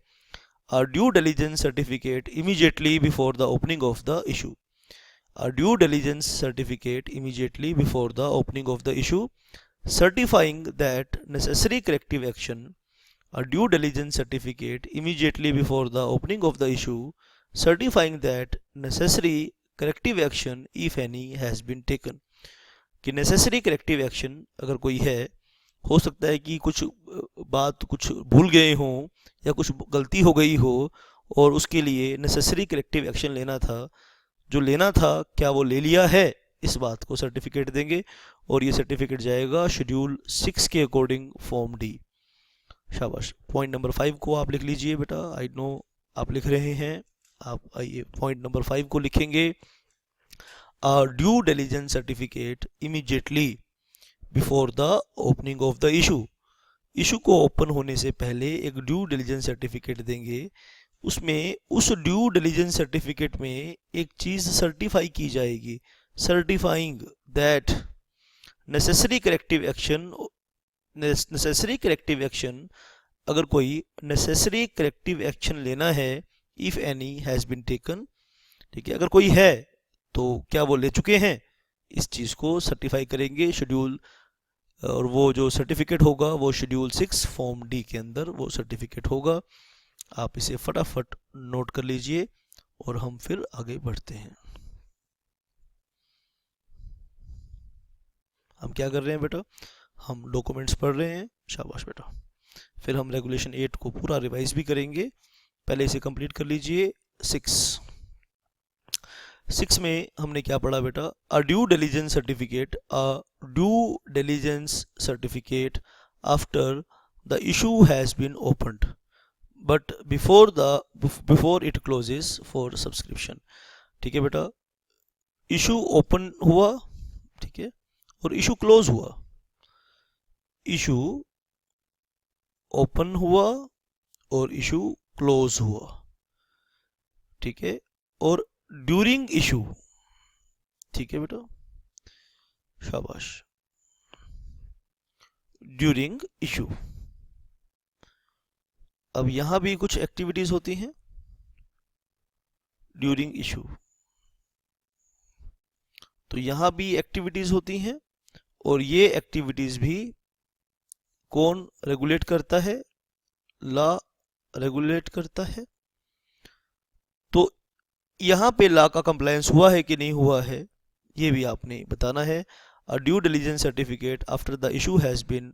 [SPEAKER 1] A due diligence certificate immediately before the opening of the issue. A due diligence certificate immediately before the opening of the issue, certifying that necessary corrective action. A due diligence certificate immediately before the opening of the issue, certifying that necessary corrective action, if any, has been taken. कि necessary corrective action अगर कोई है, हो सकता है कि कुछ बात कुछ भूल गए हों या कुछ गलती हो गई हो, और उसके लिए नेसेसरी करेक्टिव एक्शन लेना था, जो लेना था क्या वो ले लिया है, इस बात को सर्टिफिकेट देंगे, और ये सर्टिफिकेट जाएगा शेड्यूल 6 के अकॉर्डिंग फॉर्म डी। शाबाश। पॉइंट नंबर 5 को आप लिख लीजिए बेटा, आई नो आप लिख रहे हैं, आप आइए पॉइंट नंबर 5 को लिखेंगे। Due diligence certificate immediately before the opening of the issue को ओपन होने से पहले एक ड्यू डिलिजेंस सर्टिफिकेट देंगे। उसमें उस ड्यू डिलिजेंस सर्टिफिकेट में एक चीज़ सर्टिफाई की जाएगी, certifying that necessary corrective action, अगर कोई नेसेसरी करेक्टिव एक्शन लेना है, if any has been taken, ठीक है, अगर कोई है तो क्या वो ले चुके हैं, इस चीज़ को सर्टिफाई करेंगे शेड्यूल, और वो जो सर्टिफिकेट होगा वो शेड्यूल 6 फॉर्म डी के अंदर वो सर्टिफिकेट होगा। आप इसे फटाफट नोट कर लीजिए और हम फिर आगे बढ़ते हैं। हम क्या कर रहे हैं बेटा, हम डॉक्यूमेंट्स पढ़ रहे हैं, शाबाश बेटा। फिर हम रेगुलेशन 8 को पूरा रिवाइज भी करेंगे, पहले इसे कंप्लीट कर लीजिए। 6 में हमने क्या पढ़ा बेटा, a due diligence certificate after the issue has been opened but before it closes for subscription. ठीक है बेटा, इशू ओपन हुआ, ठीक है, और इशू क्लोज हुआ, इशू ओपन हुआ और इशू क्लोज हुआ, ठीक है। और ड्यूरिंग इशू, ठीक है बेटा, शाबाश, ड्यूरिंग इशू। अब यहां भी कुछ एक्टिविटीज होती हैं ड्यूरिंग इशू, तो यहां भी एक्टिविटीज होती हैं और ये एक्टिविटीज भी कौन रेगुलेट करता है? लॉ रेगुलेट करता है। तो यहां पे लॉ का कंप्लायंस हुआ है कि नहीं हुआ है, ये भी आपने बताना है। A due diligence certificate after the issue has been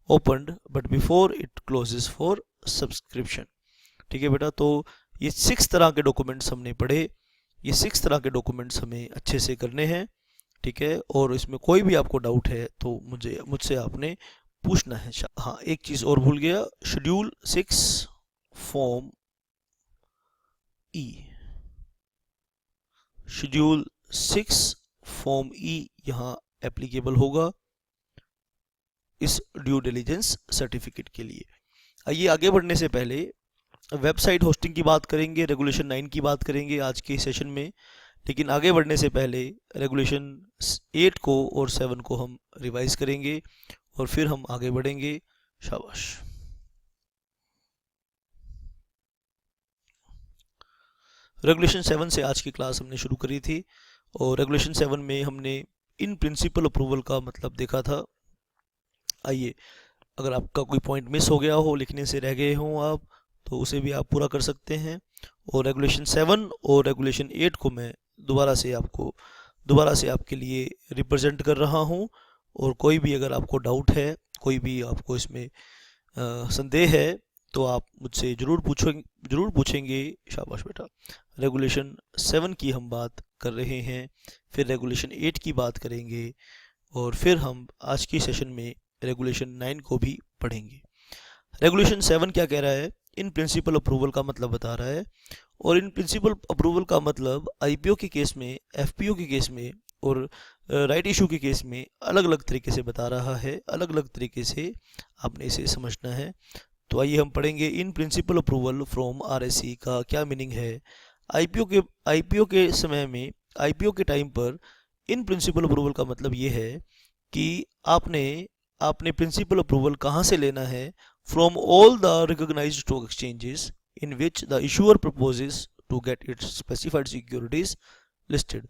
[SPEAKER 1] opened but before it closes for subscription, ठीक है बेटा। तो ये 6 तरह के डॉक्यूमेंट्स हमने पढ़े, ये 6 तरह के डॉक्यूमेंट्स हमें अच्छे से करने हैं, ठीक है। और इसमें कोई भी आपको डाउट है तो मुझसे आपने पूछना है। हाँ, एक चीज़ और भूल गया, शेड्यूल 6 फॉर्म ई, शेड्यूल 6 फॉर्म ई यहाँ एप्लीकेबल होगा इस ड्यू डिलिजेंस सर्टिफिकेट के लिए। आइए आगे बढ़ने से पहले वेबसाइट होस्टिंग की बात करेंगे, रेगुलेशन 9 की बात करेंगे आज के सेशन में। लेकिन आगे बढ़ने से पहले रेगुलेशन 8 को और 7 को हम रिवाइज करेंगे और फिर हम आगे बढ़ेंगे। शाबाश। रेगुलेशन 7 से आज की क्लास हमने शुरू करी थी और रेगुलेशन 7 में हमने इन प्रिंसिपल अप्रूवल का मतलब देखा था। आइए, अगर आपका कोई पॉइंट मिस हो गया हो, लिखने से रह गए हों आप, तो उसे भी आप पूरा कर सकते हैं। और रेगुलेशन 7 और रेगुलेशन 8 को मैं दोबारा से आपके लिए रिप्रेजेंट कर रहा हूं। और कोई भी अगर आपको डाउट है, कोई भी आपको इसमें संदेह है, तो आप मुझसे ज़रूर पूछेंगे। शाबाश बेटा। रेगुलेशन 7 की हम बात कर रहे हैं, फिर रेगुलेशन 8 की बात करेंगे और फिर हम आज की सेशन में रेगुलेशन 9 को भी पढ़ेंगे। रेगुलेशन 7 क्या कह रहा है? इन प्रिंसिपल अप्रूवल का मतलब बता रहा है। और इन प्रिंसिपल अप्रूवल का मतलब आईपीओ के केस में, एफपीओ के केस में और राइट इशू के केस में अलग अलग तरीके से बता रहा है, अलग अलग तरीके से आपने इसे समझना है। तो आइए हम पढ़ेंगे in principle approval from RSC का क्या मीनिंग है। आईपीओ के समय में, आईपीओ के टाइम पर इन प्रिंसिपल अप्रूवल का मतलब ये है कि आपने प्रिंसिपल अप्रूवल कहाँ से लेना है? From all the recognised stock exchanges in which the issuer proposes to get its specified securities listed.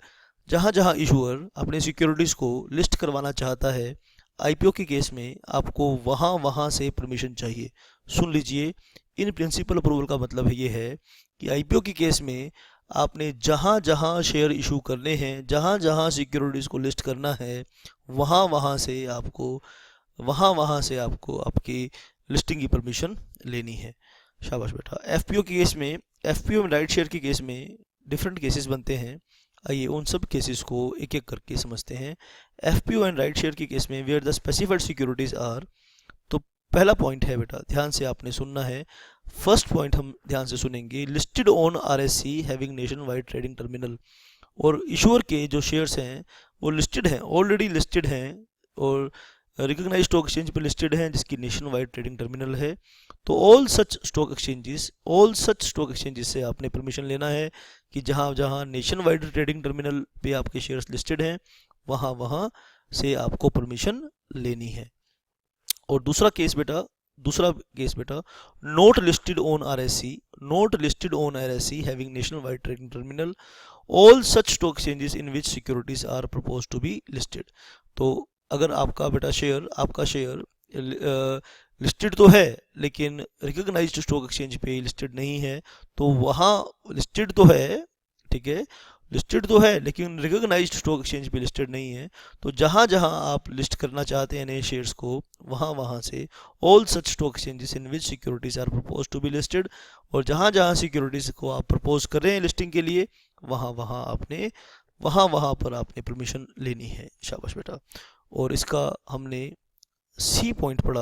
[SPEAKER 1] जहाँ जहाँ इशूअर अपने सिक्योरिटीज को लिस्ट करवाना चाहता है, आईपीओ के केस में आपको वहाँ से परमिशन चाहिए। सुन लीजिए, इन प्रिंसिपल अप्रूवल का मतलब ये है कि आईपीओ के केस में आपने जहाँ जहाँ शेयर इशू करने हैं, जहाँ जहाँ सिक्योरिटीज़ को लिस्ट करना है, वहाँ से आपको आपकी लिस्टिंग की परमिशन लेनी है। शाबाश बेटा। एफपीओ के केस में, एफपीओ में राइट शेयर के केस में डिफरेंट केसेस बनते हैं। आइए उन सब केसेस को एक एक करके समझते हैं। एफपीओ एंड राइट शेयर के केस में where the specified securities are, तो पहला पॉइंट है बेटा, ध्यान से आपने सुनना है। फर्स्ट पॉइंट हम ध्यान से सुनेंगे, listed on RSC having nation wide trading terminal. और इशूअर के जो शेयर्स हैं वो लिस्टेड हैं, ऑलरेडी लिस्टेड हैं और रिकॉग्नाइज्ड स्टॉक एक्सचेंज पे लिस्टेड हैं जिसकी नेशन वाइड ट्रेडिंग टर्मिनल है। तो ऑल सच स्टॉक एक्सचेंजेस से आपने परमिशन लेना है कि जहाँ जहाँ नेशन वाइड ट्रेडिंग टर्मिनल पे आपके शेयर्स लिस्टेड हैं, वहाँ से आपको परमिशन लेनी है। और दूसरा केस बेटा, not listed on RSC having national wide trading terminal, all such stock exchanges in which securities are propose to be listed. तो अगर आपका शेयर लिस्टेड तो है लेकिन रिकॉग्नाइज्ड स्टॉक एक्सचेंज पे लिस्टेड नहीं है, तो वहाँ लिस्टेड तो है, ठीक है, लिस्टेड तो है लेकिन रिकॉग्नाइज्ड स्टॉक एक्सचेंज पे लिस्टेड नहीं है। तो जहाँ जहाँ आप लिस्ट करना चाहते हैं नए शेयर्स को, वहाँ से all such stock exchanges in which securities are propose to be listed, और जहाँ जहाँ सिक्योरिटीज को आप प्रपोज कर रहे हैं लिस्टिंग के लिए, वहाँ पर आपने परमिशन लेनी है। शाबाश बेटा। और इसका हमने सी पॉइंट पढ़ा,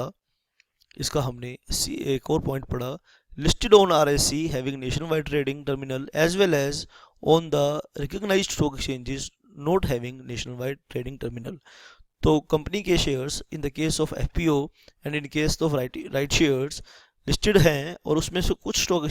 [SPEAKER 1] एक और पॉइंट पढ़ा, listed on RSC having nation wide trading terminal as well as on the recognised stock exchanges not having nation wide trading terminal. तो कंपनी के shares in the case of FPO and in case of right shares listed हैं, और उसमें से कुछ स्टॉक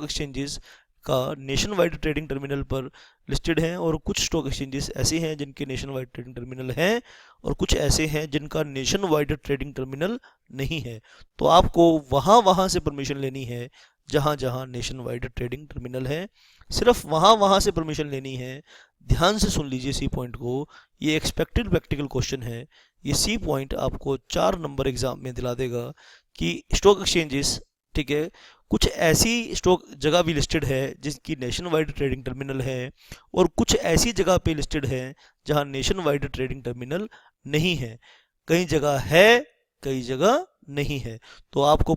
[SPEAKER 1] एक्सचेंजेस का नेशन वाइड ट्रेडिंग टर्मिनल पर लिस्टेड हैं, और कुछ स्टॉक एक्सचेंजेस ऐसे हैं जिनके नेशन वाइड ट्रेडिंग टर्मिनल हैं, और कुछ ऐसे हैं जिनका नेशन वाइड ट्रेडिंग टर्मिनल नहीं है। तो आपको वहाँ से परमिशन लेनी है जहाँ जहाँ नेशन वाइड ट्रेडिंग टर्मिनल है, सिर्फ वहाँ से परमिशन लेनी है। ध्यान से सुन लीजिए सी पॉइंट को, ये एक्सपेक्टेड प्रैक्टिकल क्वेश्चन है। ये सी पॉइंट आपको 4 नंबर एग्जाम में दिला देगा कि स्टॉक एक्सचेंजेस, ठीक है, कुछ ऐसी स्टॉक जगह भी लिस्टेड है जिसकी नेशन वाइड ट्रेडिंग टर्मिनल है, और कुछ ऐसी जगह पे लिस्टेड है जहां नेशन वाइड ट्रेडिंग टर्मिनल नहीं है। कई जगह है, कई जगह नहीं है। तो आपको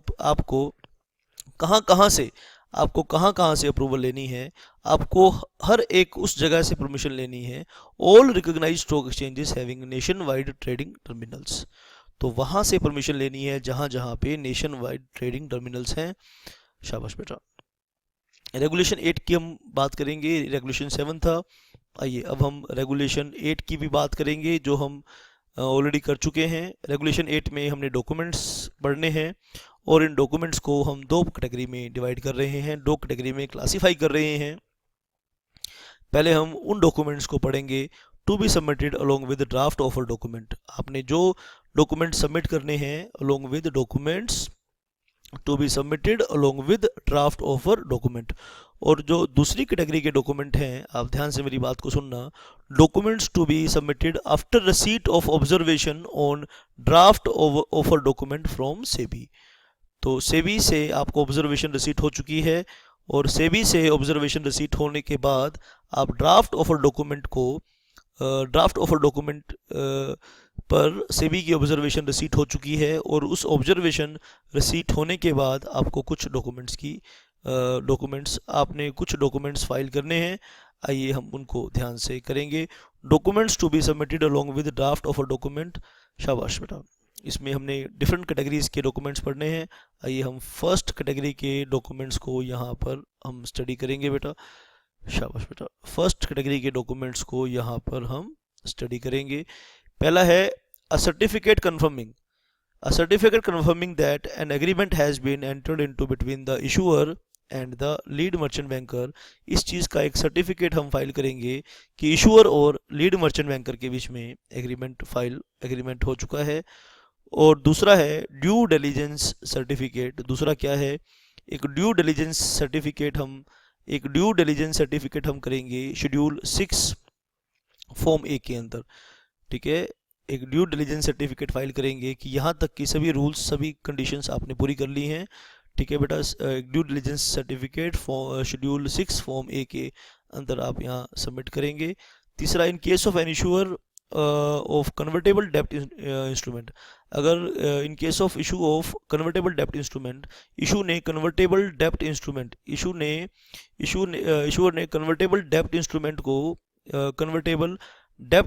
[SPEAKER 1] कहाँ से अप्रूवल लेनी है, आपको हर एक उस जगह से परमिशन लेनी है। All recognised stock exchanges having nation wide trading terminals, तो वहाँ से परमिशन लेनी है जहाँ जहाँ पे नेशन वाइड ट्रेडिंग टर्मिनल्स हैं। शाबाश बेटा। रेगुलेशन 8 की हम बात करेंगे, रेगुलेशन 7 था। आइए अब हम रेगुलेशन 8 की भी बात करेंगे जो हम ऑलरेडी कर चुके हैं। रेगुलेशन 8 में हमने डॉक्यूमेंट्स पढ़ने हैं, और इन डॉक्यूमेंट्स को हम 2 कैटेगरी में डिवाइड कर रहे हैं, 2 कैटेगरी में क्लासीफाई कर रहे हैं। पहले हम उन डॉक्यूमेंट्स को पढ़ेंगे to be submitted along with draft offer document. आपने जो डॉक्यूमेंट सबमिट करने हैं along with documents to be submitted along with draft offer document. और जो दूसरी कैटेगरी के डॉक्यूमेंट हैं, आप ध्यान से मेरी बात को सुनना, documents to be submitted after receipt of observation on draft offer document from SEBI. तो सेबी से आपको ऑब्जर्वेशन रिसीट हो चुकी है, और सेबी से ऑब्जर्वेशन रिसीट होने के बाद आप ड्राफ्ट ऑफर डॉक्यूमेंट पर सेबी की ऑब्जर्वेशन रिसीट हो चुकी है, और उस ऑब्जर्वेशन रिसीट होने के बाद आपको कुछ डॉक्यूमेंट्स फाइल करने हैं। आइए हम उनको ध्यान से करेंगे। Documents to be submitted along with draft offer document. शाबाश बेटा। इसमें हमने डिफरेंट कैटेगरीज के डॉक्यूमेंट्स पढ़ने हैं। आइए हम फर्स्ट कैटेगरी के डॉक्यूमेंट्स को यहाँ पर हम स्टडी करेंगे बेटा। शाबाश बेटा। फर्स्ट कैटेगरी के डॉक्यूमेंट्स को यहाँ पर हम स्टडी करेंगे। पहला है a certificate confirming that an agreement has been entered into between the issuer and the lead merchant banker. इस चीज़ का एक सर्टिफिकेट हम फाइल करेंगे कि इशूअर और लीड मर्चेंट बैंकर के बीच में एग्रीमेंट हो चुका है। और दूसरा है ड्यू डिलिजेंस सर्टिफिकेट। दूसरा क्या है, एक ड्यू डिलिजेंस सर्टिफिकेट हम करेंगे शेड्यूल 6 फॉर्म ए के अंदर। ठीक है, एक ड्यू डिलिजेंस सर्टिफिकेट फाइल करेंगे कि यहाँ तक की सभी रूल्स, सभी कंडीशंस आपने पूरी कर ली हैं। ठीक है बेटा, due diligence certificate schedule 6 form A के अंदर आप यहाँ सबमिट करेंगे। तीसरा, in case of an issuer of convertible डेब्ट इंस्ट्रूमेंट, अगर in case of issue of convertible डेब्ट इंस्ट्रूमेंट, इशूअर ने कन्वर्टेबल डेब्ट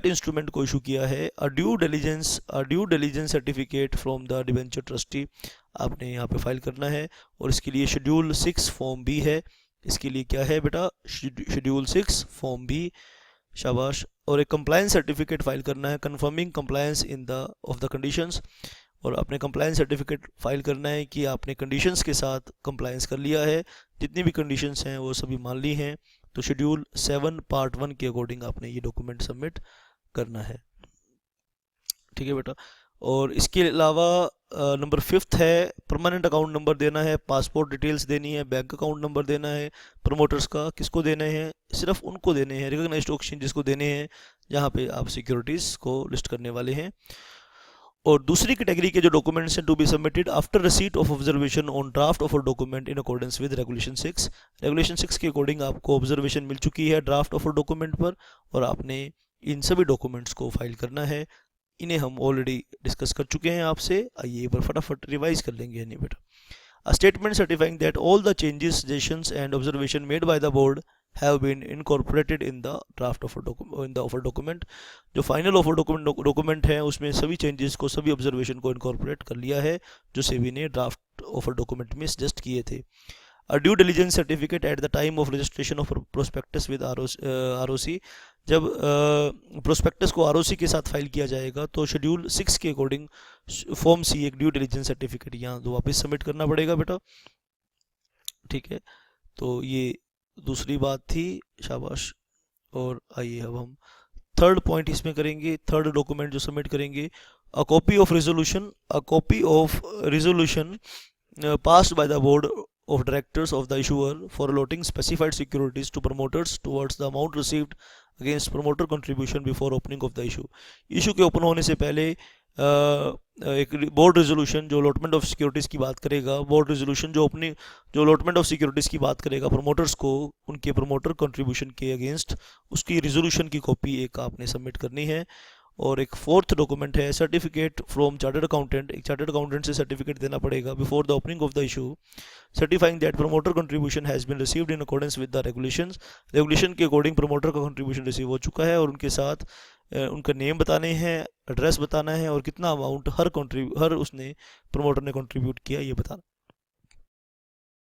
[SPEAKER 1] इंस्ट्रूमेंट को इशू किया है। A due diligence certificate from the debenture trustee आपने यहाँ पे फाइल करना है, और इसके लिए शेड्यूल 6 फॉर्म बी है। इसके लिए क्या है बेटा, शेड्यूल 6 फॉर्म बी। शाबाश। और एक कंप्लायंस सर्टिफिकेट फाइल करना है confirming compliance of the conditions, और आपने कंप्लायंस सर्टिफिकेट फाइल करना है कि आपने कंडीशंस के साथ कंप्लायंस कर लिया है, जितनी भी कंडीशंस हैं वो सभी मान ली हैं। तो शेड्यूल 7 पार्ट 1 के अकॉर्डिंग आपने ये डॉक्यूमेंट सबमिट करना है। ठीक है बेटा। और इसके अलावा नंबर 5 है परमानेंट अकाउंट नंबर देना है, पासपोर्ट डिटेल्स देनी है, बैंक अकाउंट नंबर देना है। प्रमोटर्स का किसको देने हैं, सिर्फ उनको देने हैं, रिकॉग्नाइज्ड स्टॉक एक्सचेंजेस को देने हैं जहाँ पे आप सिक्योरिटीज़ को लिस्ट करने वाले हैं। और दूसरी कैटेगरी के जो डॉक्यूमेंट्स हैं, to be submitted after receipt of observation on draft of a document in accordance with regulation 6। Regulation 6 के अकॉर्डिंग आपको ऑब्जर्वेशन मिल चुकी है ड्राफ्ट ऑफ अ डॉक्यूमेंट पर, और आपने इन सभी डॉक्यूमेंट्स को फाइल करना है। इन्हें हम ऑलरेडी डिस्कस कर चुके हैं आपसे। आइए एक बार फटाफट रिवाइज कर लेंगे यानी बेटा। A statement certifying that all the changes, suggestions and observation made by the board have been incorporated in the draft of offer document। जो फाइनल ऑफर डॉक्यूमेंट है उसमें सभी चेंजेस को, सभी ऑब्जर्वेशन को इनकॉर्पोरेट कर लिया है जो सेबी ने ड्राफ्ट ऑफर डॉक्यूमेंट में सजेस्ट किए थे। A due diligence certificate at the time of registration of prospectus with ROC. जब प्रोस्पेक्टस को आरओसी के साथ फाइल किया जाएगा तो शेड्यूल 6 के अकॉर्डिंग फॉर्म सी एक ड्यू डिलिजेंस सर्टिफिकेट यहाँ तो वापस सबमिट करना पड़ेगा बेटा। ठीक है, तो ये दूसरी बात थी, शाबाश। और आइए अब हम थर्ड पॉइंट इसमें करेंगे, थर्ड डॉक्यूमेंट जो सबमिट करेंगे, a copy of resolution passed by the board of directors of the issuer for allotting specified securities to promoters towards the amount received against promoter contribution before opening of the issue। Issue के ओपन होने से पहले एक बोर्ड रेजोल्यूशन जो अलॉटमेंट ऑफ सिक्योरिटीज़ की बात करेगा, बोर्ड रेजोल्यूशन जो अलॉटमेंट ऑफ सिक्योरिटीज़ की बात करेगा प्रमोटर्स को उनके प्रमोटर कंट्रीब्यूशन के अगेंस्ट, उसकी रेजोल्यूशन की कॉपी एक आपने सबमिट करनी है। और एक फोर्थ डॉक्यूमेंट है सर्टिफिकेट फ्रॉम चार्टर्ड अकाउंटेंट, एक चार्टर्ड अकाउंटेंट से सर्टिफिकेट देना पड़ेगा before the opening of the issue, certifying that promoter contribution has been received in accordance with the regulations. Regulation के अकॉर्डिंग प्रमोटर का कंट्रीब्यूशन रिसीव हो चुका है और उनके साथ उनका नेम बताने हैं, एड्रेस बताना है और कितना अमाउंट हर उसने प्रमोटर ने कंट्रीब्यूट किया ये बताना।